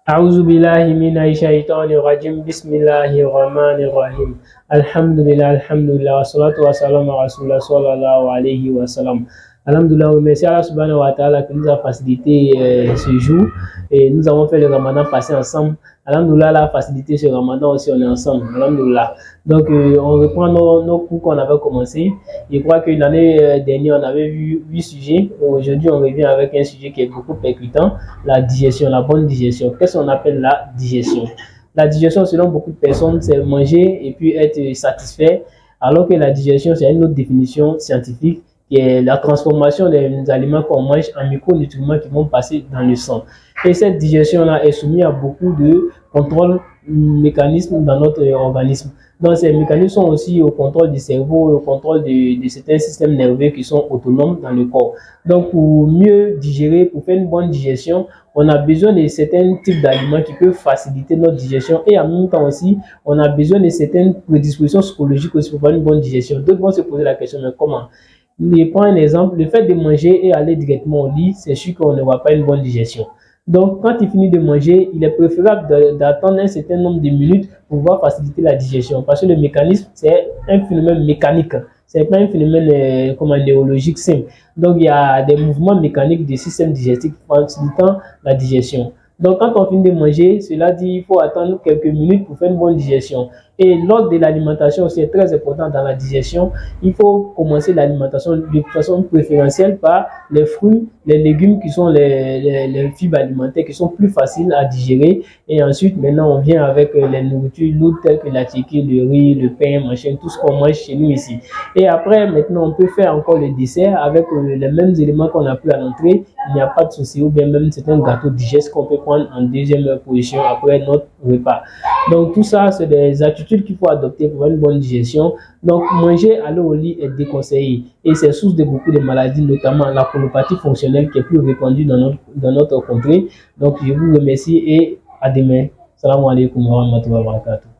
أعوذ بالله من الشيطان الرجيم بسم الله الرحمن الرحيم الحمد لله والصلاة والسلام على رسول الله صلى الله عليه وسلم. Alhamdulillah, merci Allah subhanahu wa ta'ala qui nous a facilité ce jour et nous avons fait le ramadan passer ensemble. Alhamdulillah, la facilité ce ramadan aussi, on est ensemble. Alhamdulillah. Donc, on reprend nos cours qu'on avait commencé. Je crois que l'année dernière, on avait vu 8 sujets. Aujourd'hui, on revient avec un sujet qui est beaucoup percutant, la digestion, la bonne digestion. Qu'est-ce qu'on appelle la digestion? La digestion, selon beaucoup de personnes, c'est manger et puis être satisfait, alors que la digestion, c'est une autre définition scientifique qui est la transformation des aliments qu'on mange en micronutriments qui vont passer dans le sang. Et cette digestion-là est soumise à beaucoup de contrôles mécanismes dans notre organisme. Donc, ces mécanismes sont aussi au contrôle du cerveau et au contrôle de certains systèmes nerveux qui sont autonomes dans le corps. Donc, pour mieux digérer, pour faire une bonne digestion, on a besoin de certains types d'aliments qui peuvent faciliter notre digestion et en même temps aussi, on a besoin de certaines prédispositions psychologiques aussi pour faire une bonne digestion. D'autres vont se poser la question, mais comment? Je prends un exemple, le fait de manger et aller directement au lit, c'est sûr qu'on n'aura pas une bonne digestion. Donc, quand il finit de manger, il est préférable d'attendre un certain nombre de minutes pour pouvoir faciliter la digestion. Parce que le mécanisme, c'est un phénomène mécanique. Ce n'est pas un phénomène néurologique simple. Donc, il y a des mouvements mécaniques du système digestif facilitant la digestion. Donc, quand on finit de manger, cela dit il faut attendre quelques minutes pour faire une bonne digestion. Et l'ordre de l'alimentation, c'est très important dans la digestion. Il faut commencer l'alimentation de façon préférentielle par les fruits, les légumes qui sont les fibres alimentaires qui sont plus faciles à digérer. Et ensuite, maintenant, on vient avec les nourritures lourdes telles que la chicken, le riz, le pain, machin, tout ce qu'on mange chez nous ici. Et après, maintenant, on peut faire encore le dessert avec les mêmes éléments qu'on a pris à l'entrée. Il n'y a pas de souci, ou bien même c'est un gâteau digeste qu'on peut prendre en deuxième position après notre repas. Donc tout ça, c'est des attitudes qu'il faut adopter pour une bonne digestion. Donc manger aller au lit est déconseillé et c'est source de beaucoup de maladies, notamment la colopathie fonctionnelle qui est plus répandue dans notre contrée. Donc je vous remercie et à demain. Salam alaikum wa rahmatullahi wa barakatuh.